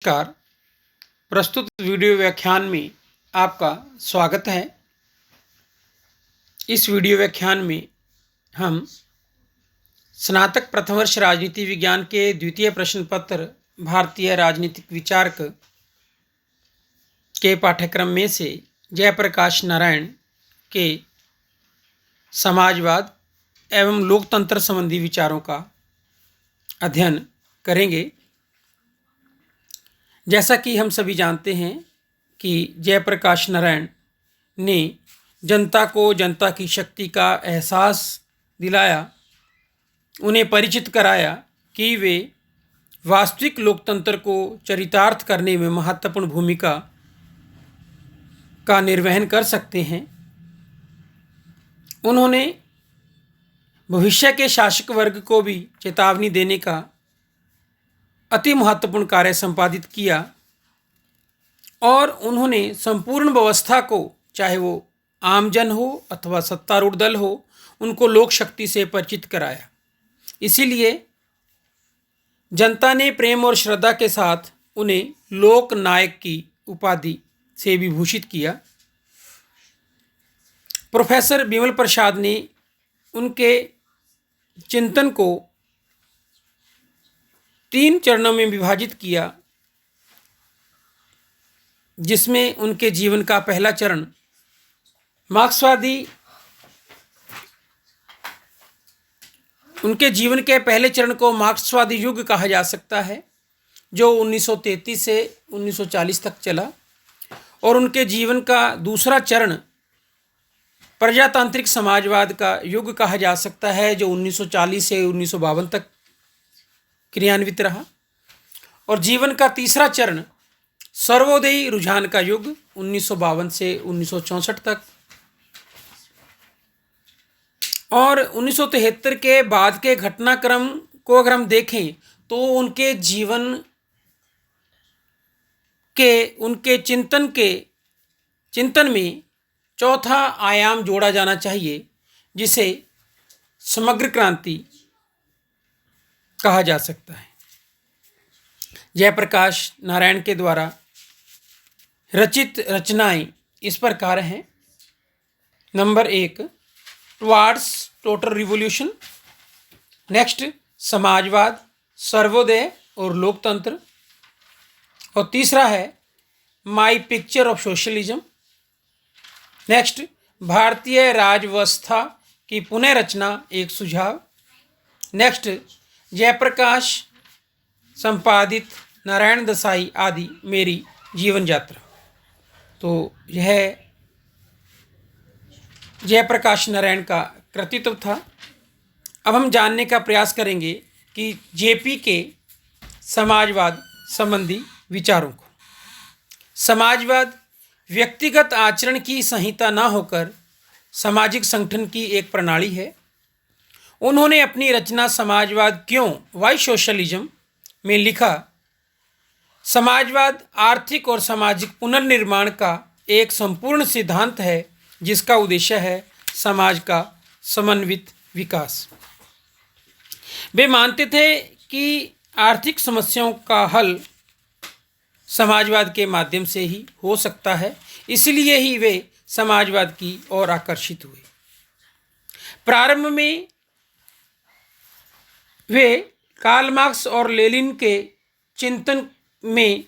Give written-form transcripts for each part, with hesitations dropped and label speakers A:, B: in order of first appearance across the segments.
A: नमस्कार। प्रस्तुत वीडियो व्याख्यान में आपका स्वागत है। इस वीडियो व्याख्यान में हम स्नातक प्रथम वर्ष राजनीति विज्ञान के द्वितीय प्रश्न पत्र भारतीय राजनीतिक विचारक के पाठ्यक्रम में से जयप्रकाश नारायण के समाजवाद एवं लोकतंत्र संबंधी विचारों का अध्ययन करेंगे। जैसा कि हम सभी जानते हैं कि जयप्रकाश नारायण ने जनता को जनता की शक्ति का एहसास दिलाया, उन्हें परिचित कराया कि वे वास्तविक लोकतंत्र को चरितार्थ करने में महत्वपूर्ण भूमिका का निर्वहन कर सकते हैं। उन्होंने भविष्य के शासक वर्ग को भी चेतावनी देने का अति महत्वपूर्ण कार्य संपादित किया और उन्होंने संपूर्ण व्यवस्था को, चाहे वो आमजन हो अथवा सत्तारूढ़ दल हो, उनको लोक शक्ति से परिचित कराया। इसीलिए जनता ने प्रेम और श्रद्धा के साथ उन्हें लोक नायक की उपाधि से विभूषित किया। प्रोफेसर बिमल प्रसाद ने उनके चिंतन को 3 चरणों में विभाजित किया, जिसमें उनके जीवन का पहला चरण उनके जीवन के पहले चरण को मार्क्सवादी युग कहा जा सकता है, जो 1933 से 1940 तक चला, और उनके जीवन का दूसरा चरण प्रजातांत्रिक समाजवाद का युग कहा जा सकता है, जो 1940 से 1952 तक क्रियान्वित रहा, और जीवन का तीसरा चरण सर्वोदयी रुझान का युग 1952 से 1964 तक, और 1973 के बाद के घटनाक्रम को अगर हम देखें तो उनके जीवन के उनके चिंतन में चौथा आयाम जोड़ा जाना चाहिए, जिसे समग्र क्रांति कहा जा सकता है। जयप्रकाश नारायण के द्वारा रचित रचनाएं इस प्रकार हैं। Number 1 towards total revolution, next समाजवाद, सर्वोदय और लोकतंत्र, और तीसरा है my picture of socialism, next भारतीय राजव्यवस्था की पुनर्रचना एक सुझाव, नेक्स्ट जयप्रकाश संपादित नारायण दसाई आदि मेरी जीवन यात्रा। तो यह जयप्रकाश नारायण का कृतित्व था। अब हम जानने का प्रयास करेंगे कि जेपी के समाजवाद संबंधी विचारों को। समाजवाद व्यक्तिगत आचरण की संहिता न होकर सामाजिक संगठन की एक प्रणाली है। उन्होंने अपनी रचना समाजवाद क्यों, वाई सोशलिज्म में लिखा, समाजवाद आर्थिक और सामाजिक पुनर्निर्माण का एक संपूर्ण सिद्धांत है, जिसका उद्देश्य है समाज का समन्वित विकास। वे मानते थे कि आर्थिक समस्याओं का हल समाजवाद के माध्यम से ही हो सकता है, इसलिए ही वे समाजवाद की ओर आकर्षित हुए। प्रारंभ में वे कार्ल मार्क्स और लेनिन के चिंतन में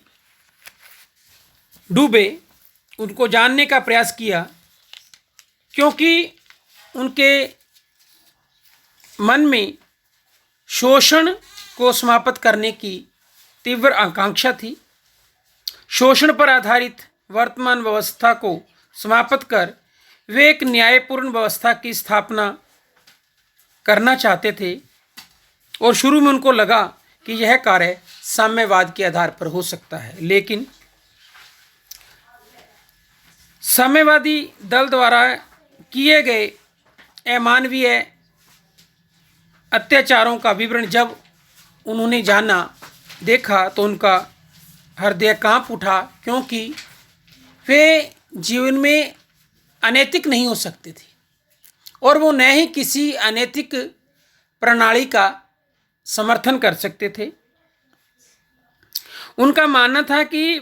A: डूबे, उनको जानने का प्रयास किया, क्योंकि उनके मन में शोषण को समाप्त करने की तीव्र आकांक्षा थी। शोषण पर आधारित वर्तमान व्यवस्था को समाप्त कर वे एक न्यायपूर्ण व्यवस्था की स्थापना करना चाहते थे, और शुरू में उनको लगा कि यह कार्य साम्यवाद के आधार पर हो सकता है, लेकिन साम्यवादी दल द्वारा किए गए अमानवीय अत्याचारों का विवरण जब उन्होंने देखा तो उनका हृदय कांप उठा, क्योंकि वे जीवन में अनैतिक नहीं हो सकते थे और वो न ही किसी अनैतिक प्रणाली का समर्थन कर सकते थे। उनका मानना था कि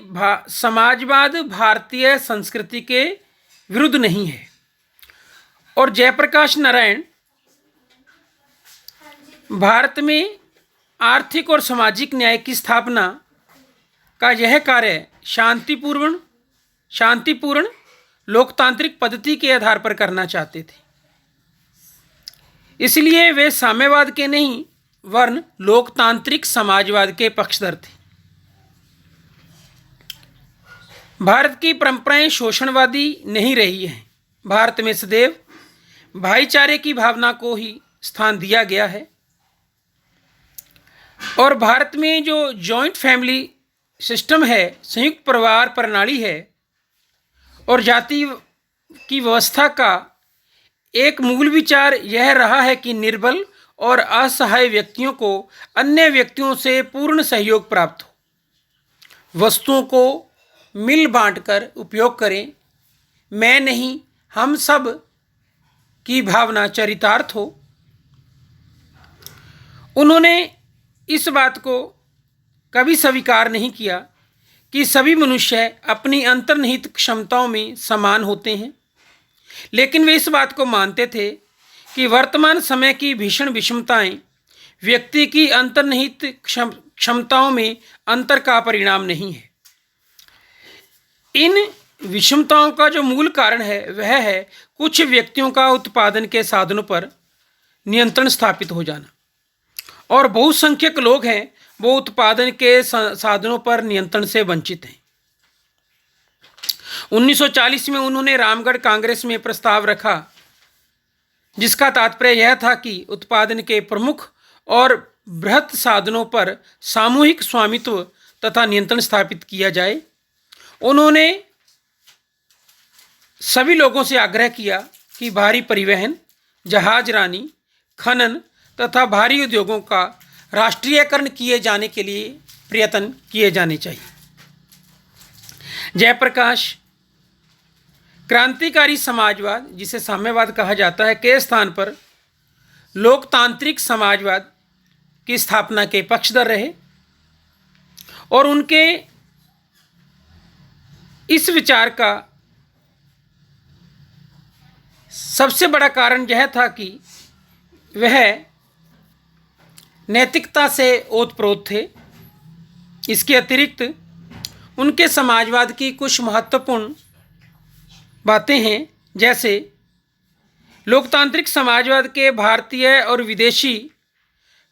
A: समाजवाद भारतीय संस्कृति के विरुद्ध नहीं है। और जयप्रकाश नारायण भारत में आर्थिक और सामाजिक न्याय की स्थापना का यह कार्य शांतिपूर्ण लोकतांत्रिक पद्धति के आधार पर करना चाहते थे। इसलिए वे साम्यवाद के नहीं वरन लोकतांत्रिक समाजवाद के पक्षधर थे। भारत की परंपराएं शोषणवादी नहीं रही हैं। भारत में सदैव भाईचारे की भावना को ही स्थान दिया गया है और भारत में जो जॉइंट फैमिली सिस्टम है, संयुक्त परिवार प्रणाली है और जाति की व्यवस्था का एक मूल विचार यह रहा है कि निर्बल और असहाय व्यक्तियों को अन्य व्यक्तियों से पूर्ण सहयोग प्राप्त हो, वस्तुओं को मिल बांटकर उपयोग करें, मैं नहीं हम सब की भावना चरितार्थ हो। उन्होंने इस बात को कभी स्वीकार नहीं किया कि सभी मनुष्य अपनी अंतर्निहित क्षमताओं में समान होते हैं, लेकिन वे इस बात को मानते थे कि वर्तमान समय की भीषण विषमताएं व्यक्ति की अंतर्निहित क्षमताओं में अंतर का परिणाम नहीं है। इन विषमताओं का जो मूल कारण है वह है कुछ व्यक्तियों का उत्पादन के साधनों पर नियंत्रण स्थापित हो जाना और बहुसंख्यक लोग हैं वो उत्पादन के साधनों पर नियंत्रण से वंचित हैं। 1940 में उन्होंने रामगढ़ कांग्रेस में प्रस्ताव रखा जिसका तात्पर्य यह था कि उत्पादन के प्रमुख और बृहत साधनों पर सामूहिक स्वामित्व तथा नियंत्रण स्थापित किया जाए। उन्होंने सभी लोगों से आग्रह किया कि भारी परिवहन, जहाजरानी, खनन तथा भारी उद्योगों का राष्ट्रीयकरण किए जाने के लिए प्रयत्न किए जाने चाहिए। जयप्रकाश क्रांतिकारी समाजवाद, जिसे साम्यवाद कहा जाता है, के स्थान पर लोकतांत्रिक समाजवाद की स्थापना के पक्षधर रहे और उनके इस विचार का सबसे बड़ा कारण यह था कि वह नैतिकता से ओतप्रोत थे। इसके अतिरिक्त उनके समाजवाद की कुछ महत्वपूर्ण बातें हैं, जैसे लोकतांत्रिक समाजवाद के भारतीय और विदेशी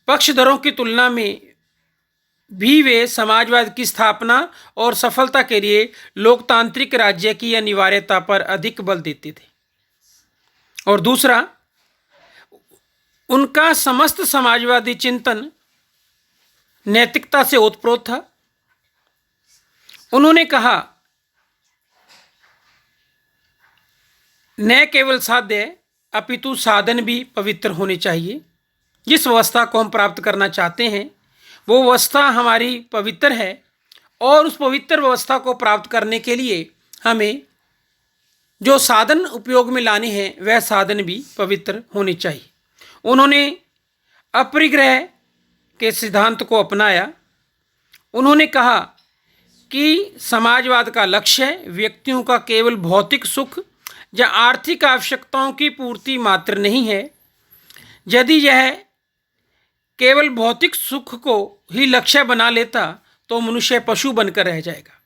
A: पक्षधरों की तुलना में भी वे समाजवाद की स्थापना और सफलता के लिए लोकतांत्रिक राज्य की अनिवार्यता पर अधिक बल देते थे। और दूसरा, उनका समस्त समाजवादी चिंतन नैतिकता से ओतप्रोत था। उन्होंने कहा, न केवल साध्य अपितु साधन भी पवित्र होने चाहिए। जिस व्यवस्था को हम प्राप्त करना चाहते हैं वो व्यवस्था हमारी पवित्र है और उस पवित्र व्यवस्था को प्राप्त करने के लिए हमें जो साधन उपयोग में लाने हैं वह साधन भी पवित्र होने चाहिए। उन्होंने अपरिग्रह के सिद्धांत को अपनाया। उन्होंने कहा कि समाजवाद का लक्ष्य व्यक्तियों का केवल भौतिक सुख या आर्थिक आवश्यकताओं की पूर्ति मात्र नहीं है। यदि यह केवल भौतिक सुख को ही लक्ष्य बना लेता तो मनुष्य पशु बनकर रह जाएगा।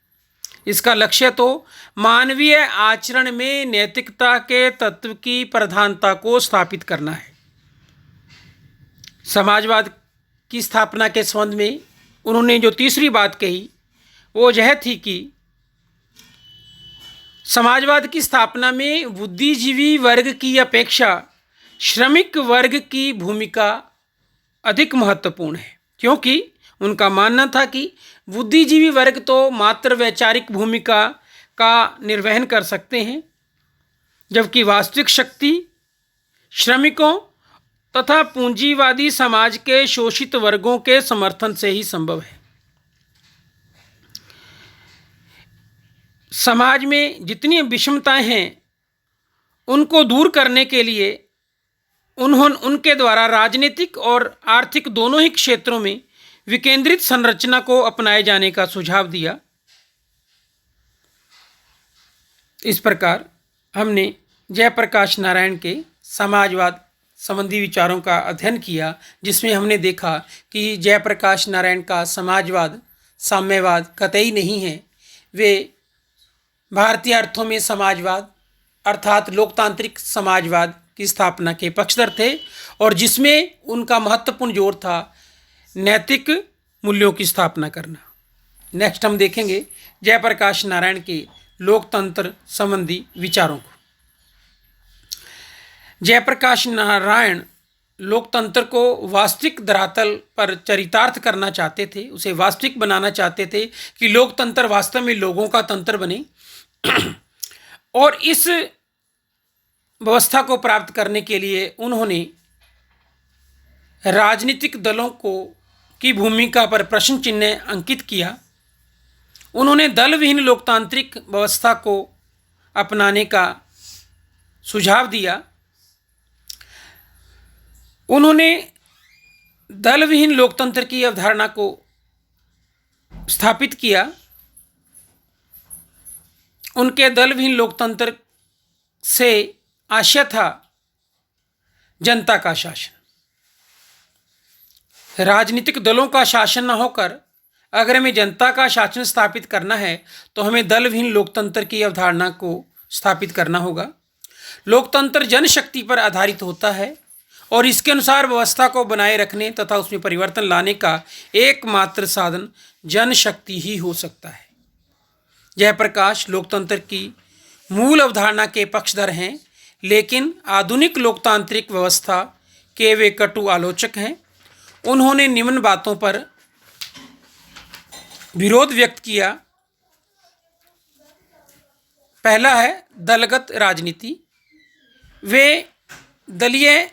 A: इसका लक्ष्य तो मानवीय आचरण में नैतिकता के तत्व की प्रधानता को स्थापित करना है। समाजवाद की स्थापना के संबंध में उन्होंने जो तीसरी बात कही वो यह थी कि समाजवाद की स्थापना में बुद्धिजीवी वर्ग की अपेक्षा श्रमिक वर्ग की भूमिका अधिक महत्वपूर्ण है, क्योंकि उनका मानना था कि बुद्धिजीवी वर्ग तो मात्र वैचारिक भूमिका का निर्वहन कर सकते हैं, जबकि वास्तविक शक्ति श्रमिकों तथा पूंजीवादी समाज के शोषित वर्गों के समर्थन से ही संभव है। समाज में जितनी विषमताएं हैं उनको दूर करने के लिए उनके द्वारा राजनीतिक और आर्थिक दोनों ही क्षेत्रों में विकेंद्रित संरचना को अपनाए जाने का सुझाव दिया। इस प्रकार हमने जयप्रकाश नारायण के समाजवाद संबंधी विचारों का अध्ययन किया, जिसमें हमने देखा कि जयप्रकाश नारायण का समाजवाद साम्यवाद कतई नहीं है। वे भारतीय अर्थों में समाजवाद अर्थात लोकतांत्रिक समाजवाद की स्थापना के पक्षधर थे और जिसमें उनका महत्वपूर्ण जोर था नैतिक मूल्यों की स्थापना करना। नेक्स्ट हम देखेंगे जयप्रकाश नारायण के लोकतंत्र संबंधी विचारों को। जयप्रकाश नारायण लोकतंत्र को वास्तविक धरातल पर चरितार्थ करना चाहते थे, उसे वास्तविक बनाना चाहते थे कि लोकतंत्र वास्तव में लोगों का तंत्र बने। और इस व्यवस्था को प्राप्त करने के लिए उन्होंने राजनीतिक दलों को की भूमिका पर प्रश्न चिन्ह अंकित किया। उन्होंने दल विहीन लोकतांत्रिक व्यवस्था को अपनाने का सुझाव दिया। उन्होंने दल विहीन लोकतंत्र की अवधारणा को स्थापित किया। उनके दल विहीन लोकतंत्र से आशय था जनता का शासन। राजनीतिक दलों का शासन न होकर अगर हमें जनता का शासन स्थापित करना है तो हमें दल विहीन लोकतंत्र की अवधारणा को स्थापित करना होगा। लोकतंत्र जनशक्ति पर आधारित होता है और इसके अनुसार व्यवस्था को बनाए रखने तथा उसमें परिवर्तन लाने का एकमात्र साधन जनशक्ति ही हो सकता है। जयप्रकाश लोकतंत्र की मूल अवधारणा के पक्षधर हैं, लेकिन आधुनिक लोकतांत्रिक व्यवस्था के वे कटु आलोचक हैं। उन्होंने निम्न बातों पर विरोध व्यक्त किया। पहला है दलगत राजनीति। वे दलीय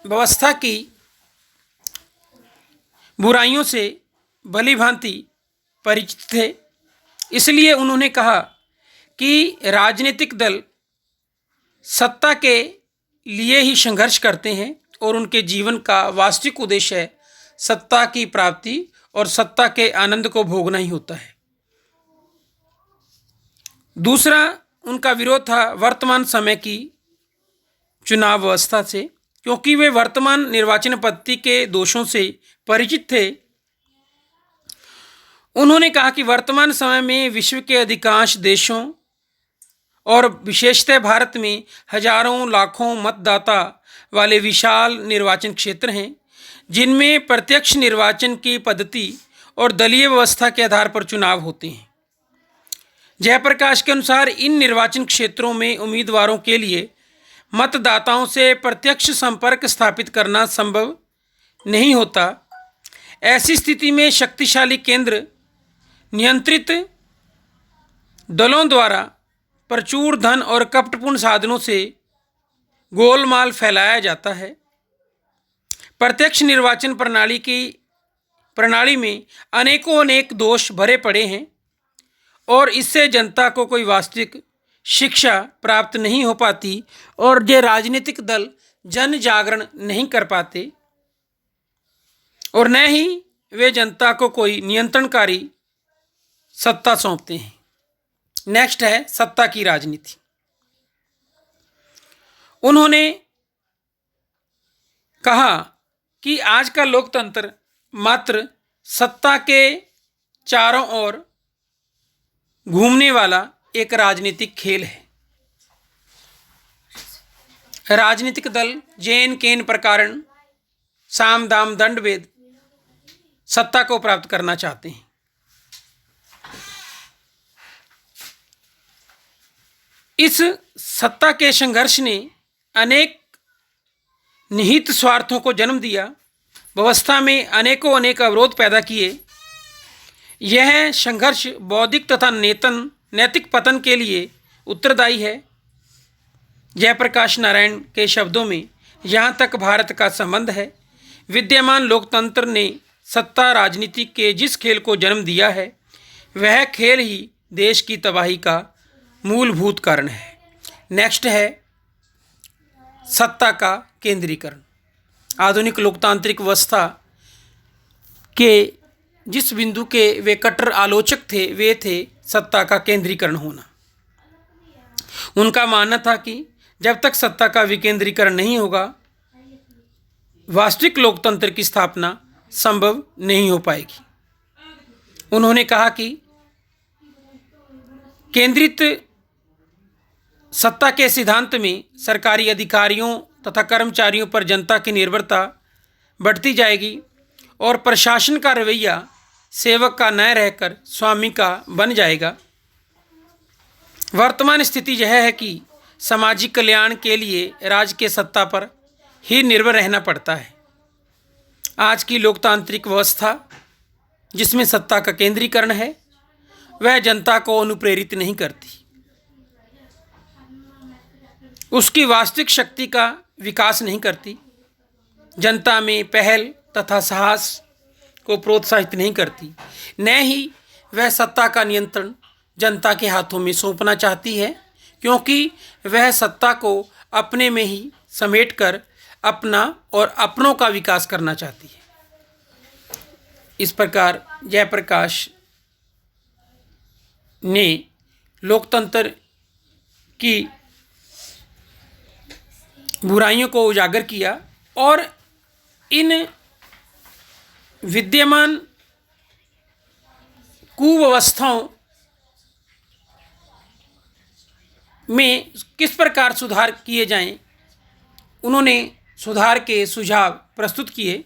A: व्यवस्था की बुराइयों से भलीभांति परिचित थे, इसलिए उन्होंने कहा कि राजनीतिक दल सत्ता के लिए ही संघर्ष करते हैं और उनके जीवन का वास्तविक उद्देश्य है सत्ता की प्राप्ति और सत्ता के आनंद को भोगना ही होता है। दूसरा उनका विरोध था वर्तमान समय की चुनाव व्यवस्था से, क्योंकि वे वर्तमान निर्वाचन पद्धति के दोषों से परिचित थे। उन्होंने कहा कि वर्तमान समय में विश्व के अधिकांश देशों और विशेषतः भारत में हजारों लाखों मतदाता वाले विशाल निर्वाचन क्षेत्र हैं, जिनमें प्रत्यक्ष निर्वाचन की पद्धति और दलीय व्यवस्था के आधार पर चुनाव होते हैं। जयप्रकाश के अनुसार इन निर्वाचन क्षेत्रों में उम्मीदवारों के लिए मतदाताओं से प्रत्यक्ष संपर्क स्थापित करना संभव नहीं होता। ऐसी स्थिति में शक्तिशाली केंद्र नियंत्रित दलों द्वारा प्रचुर धन और कपटपूर्ण साधनों से गोलमाल फैलाया जाता है। प्रत्यक्ष निर्वाचन प्रणाली में अनेक दोष भरे पड़े हैं और इससे जनता को कोई वास्तविक शिक्षा प्राप्त नहीं हो पाती और ये राजनीतिक दल जन जागरण नहीं कर पाते और न ही वे जनता को कोई नियंत्रणकारी सत्ता सौंपते हैं। नेक्स्ट है सत्ता की राजनीति। उन्होंने कहा कि आज का लोकतंत्र मात्र सत्ता के चारों ओर घूमने वाला एक राजनीतिक खेल है। राजनीतिक दल जैन केन प्रकारण साम दाम दंड भेद सत्ता को प्राप्त करना चाहते हैं। इस सत्ता के संघर्ष ने अनेक निहित स्वार्थों को जन्म दिया, व्यवस्था में अनेक अवरोध पैदा किए। यह संघर्ष बौद्धिक तथा नैतिक पतन के लिए उत्तरदायी है। जयप्रकाश नारायण के शब्दों में यहाँ तक भारत का संबंध है, विद्यमान लोकतंत्र ने सत्ता राजनीति के जिस खेल को जन्म दिया है वह खेल ही देश की तबाही का मूलभूत कारण है। नेक्स्ट है सत्ता का केंद्रीकरण। आधुनिक लोकतांत्रिक व्यवस्था के जिस बिंदु के वे कट्टर आलोचक थे वे थे सत्ता का केंद्रीकरण होना। उनका मानना था कि जब तक सत्ता का विकेंद्रीकरण नहीं होगा वास्तविक लोकतंत्र की स्थापना संभव नहीं हो पाएगी। उन्होंने कहा कि केंद्रित सत्ता के सिद्धांत में सरकारी अधिकारियों तथा कर्मचारियों पर जनता की निर्भरता बढ़ती जाएगी और प्रशासन का रवैया सेवक का न रहकर स्वामी का बन जाएगा। वर्तमान स्थिति यह है कि सामाजिक कल्याण के लिए राज्य के सत्ता पर ही निर्भर रहना पड़ता है। आज की लोकतांत्रिक व्यवस्था जिसमें सत्ता का केंद्रीकरण है वह जनता को अनुप्रेरित नहीं करती, उसकी वास्तविक शक्ति का विकास नहीं करती, जनता में पहल तथा साहस को प्रोत्साहित नहीं करती, न ही वह सत्ता का नियंत्रण जनता के हाथों में सौंपना चाहती है, क्योंकि वह सत्ता को अपने में ही समेटकर अपना और अपनों का विकास करना चाहती है। इस प्रकार जयप्रकाश ने लोकतंत्र की बुराइयों को उजागर किया और इन विद्यमान कुव्यवस्थाओं में किस प्रकार सुधार किए जाएं, उन्होंने सुधार के सुझाव प्रस्तुत किए।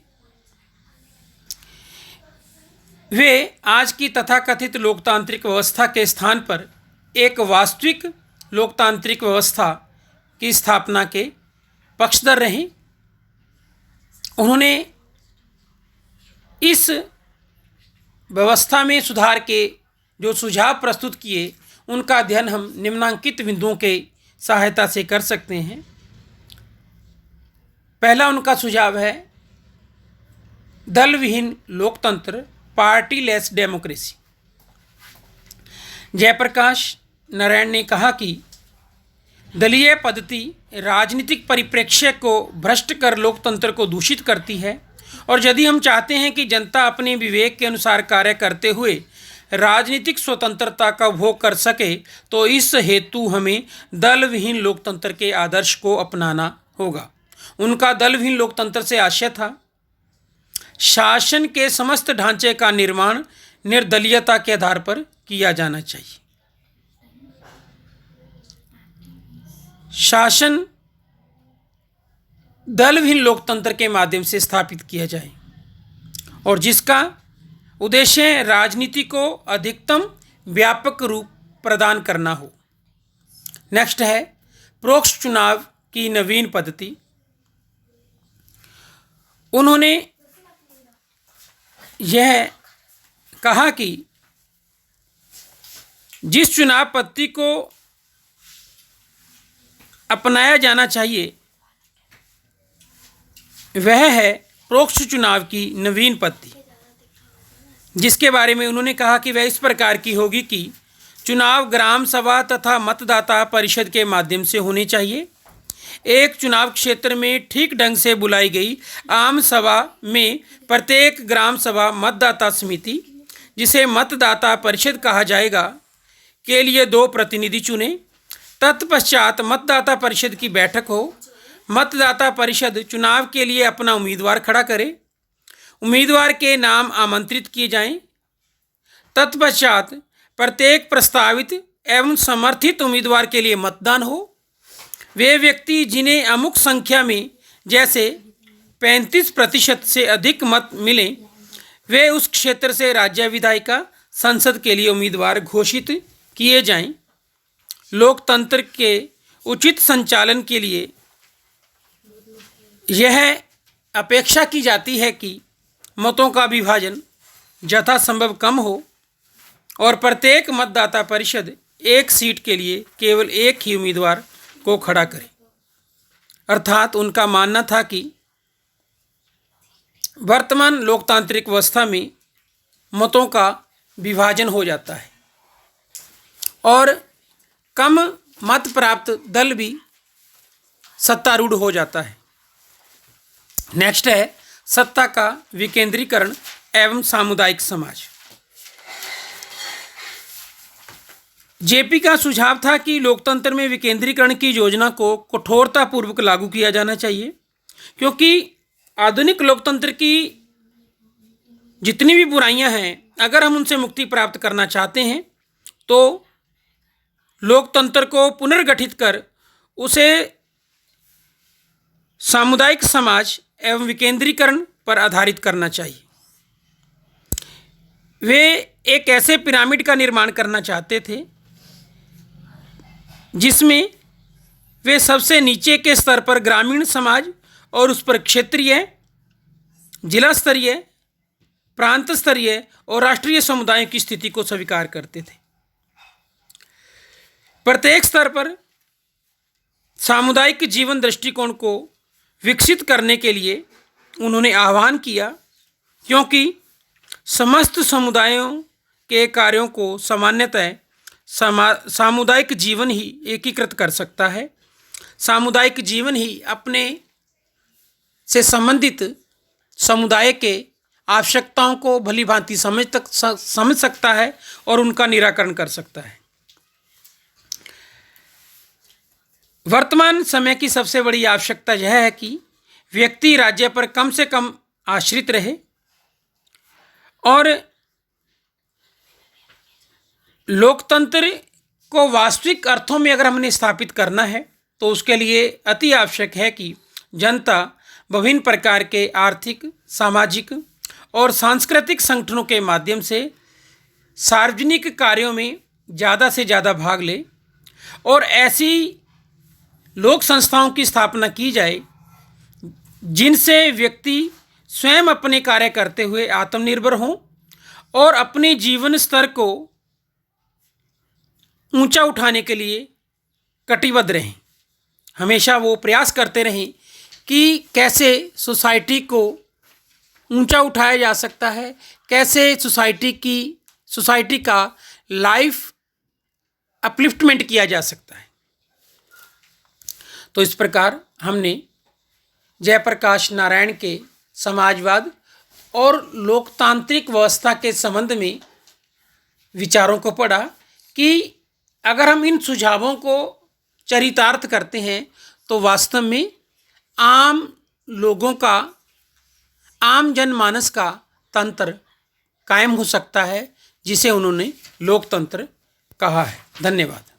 A: वे आज की तथाकथित लोकतांत्रिक व्यवस्था के स्थान पर एक वास्तविक लोकतांत्रिक व्यवस्था की स्थापना के पक्षधर रहे। उन्होंने इस व्यवस्था में सुधार के जो सुझाव प्रस्तुत किए उनका अध्ययन हम निम्नांकित बिंदुओं के सहायता से कर सकते हैं। पहला उनका सुझाव है दल विहीन लोकतंत्र, पार्टीलेस डेमोक्रेसी। जयप्रकाश नारायण ने कहा कि दलीय पद्धति राजनीतिक परिप्रेक्ष्य को भ्रष्ट कर लोकतंत्र को दूषित करती है और यदि हम चाहते हैं कि जनता अपने विवेक के अनुसार कार्य करते हुए राजनीतिक स्वतंत्रता का उपभोग कर सके तो इस हेतु हमें दल विहीन लोकतंत्र के आदर्श को अपनाना होगा। उनका दल विहीन लोकतंत्र से आशय था शासन के समस्त ढांचे का निर्माण निर्दलीयता के आधार पर किया जाना चाहिए। शासन दल विहीन लोकतंत्र के माध्यम से स्थापित किया जाए और जिसका उद्देश्य राजनीति को अधिकतम व्यापक रूप प्रदान करना हो। नेक्स्ट है प्रोक्ष चुनाव की नवीन पद्धति। उन्होंने यह कहा कि जिस चुनाव पद्धति को अपनाया जाना चाहिए वह है प्रोक्ष चुनाव की नवीन पद्धति, जिसके बारे में उन्होंने कहा कि वह इस प्रकार की होगी कि चुनाव ग्राम सभा तथा मतदाता परिषद के माध्यम से होने चाहिए। एक चुनाव क्षेत्र में ठीक ढंग से बुलाई गई आम सभा में प्रत्येक ग्राम सभा मतदाता समिति, जिसे मतदाता परिषद कहा जाएगा, के लिए 2 प्रतिनिधि चुने। तत्पश्चात मतदाता परिषद की बैठक हो। मतदाता परिषद चुनाव के लिए अपना उम्मीदवार खड़ा करे। उम्मीदवार के नाम आमंत्रित किए जाएं। तत्पश्चात प्रत्येक प्रस्तावित एवं समर्थित उम्मीदवार के लिए मतदान हो। वे व्यक्ति जिन्हें अमुक संख्या में जैसे 35% से अधिक मत मिले वे उस क्षेत्र से राज्य विधायिका संसद के लिए उम्मीदवार घोषित किए जाएं। लोकतंत्र के उचित संचालन के लिए यह अपेक्षा की जाती है कि मतों का विभाजन यथासंभव कम हो और प्रत्येक मतदाता परिषद एक सीट के लिए केवल एक ही उम्मीदवार को खड़ा करे। अर्थात उनका मानना था कि वर्तमान लोकतांत्रिक व्यवस्था में मतों का विभाजन हो जाता है और कम मत प्राप्त दल भी सत्तारूढ़ हो जाता है। नेक्स्ट है सत्ता का विकेंद्रीकरण एवं सामुदायिक समाज। जेपी का सुझाव था कि लोकतंत्र में विकेंद्रीकरण की योजना को कठोरतापूर्वक लागू किया जाना चाहिए, क्योंकि आधुनिक लोकतंत्र की जितनी भी बुराइयां हैं, अगर हम उनसे मुक्ति प्राप्त करना चाहते हैं तो लोकतंत्र को पुनर्गठित कर उसे सामुदायिक समाज एवं विकेंद्रीकरण पर आधारित करना चाहिए। वे एक ऐसे पिरामिड का निर्माण करना चाहते थे जिसमें वे सबसे नीचे के स्तर पर ग्रामीण समाज और उस पर क्षेत्रीय, जिला स्तरीय, प्रांत स्तरीय और राष्ट्रीय समुदायों की स्थिति को स्वीकार करते थे। प्रत्येक स्तर पर सामुदायिक जीवन दृष्टिकोण को विकसित करने के लिए उन्होंने आह्वान किया, क्योंकि समस्त समुदायों के कार्यों को सामान्यतः सामुदायिक जीवन ही एकीकृत कर सकता है। सामुदायिक जीवन ही अपने से संबंधित समुदाय के आवश्यकताओं को भली भांति समझ सकता है और उनका निराकरण कर सकता है। वर्तमान समय की सबसे बड़ी आवश्यकता यह है कि व्यक्ति राज्य पर कम से कम आश्रित रहे और लोकतंत्र को वास्तविक अर्थों में अगर हमने स्थापित करना है तो उसके लिए अति आवश्यक है कि जनता विभिन्न प्रकार के आर्थिक, सामाजिक और सांस्कृतिक संगठनों के माध्यम से सार्वजनिक कार्यों में ज़्यादा से ज़्यादा भाग ले और ऐसी लोक संस्थाओं की स्थापना की जाए जिनसे व्यक्ति स्वयं अपने कार्य करते हुए आत्मनिर्भर हों और अपने जीवन स्तर को ऊंचा उठाने के लिए कटिबद्ध रहें। हमेशा वो प्रयास करते रहें कि कैसे सोसाइटी को ऊंचा उठाया जा सकता है, कैसे सोसाइटी का लाइफ अपलिफ्टमेंट किया जा सकता है। तो इस प्रकार हमने जयप्रकाश नारायण के समाजवाद और लोकतांत्रिक व्यवस्था के संबंध में विचारों को पढ़ा कि अगर हम इन सुझावों को चरितार्थ करते हैं तो वास्तव में आम लोगों का, आम जनमानस का तंत्र कायम हो सकता है, जिसे उन्होंने लोकतंत्र कहा है। धन्यवाद।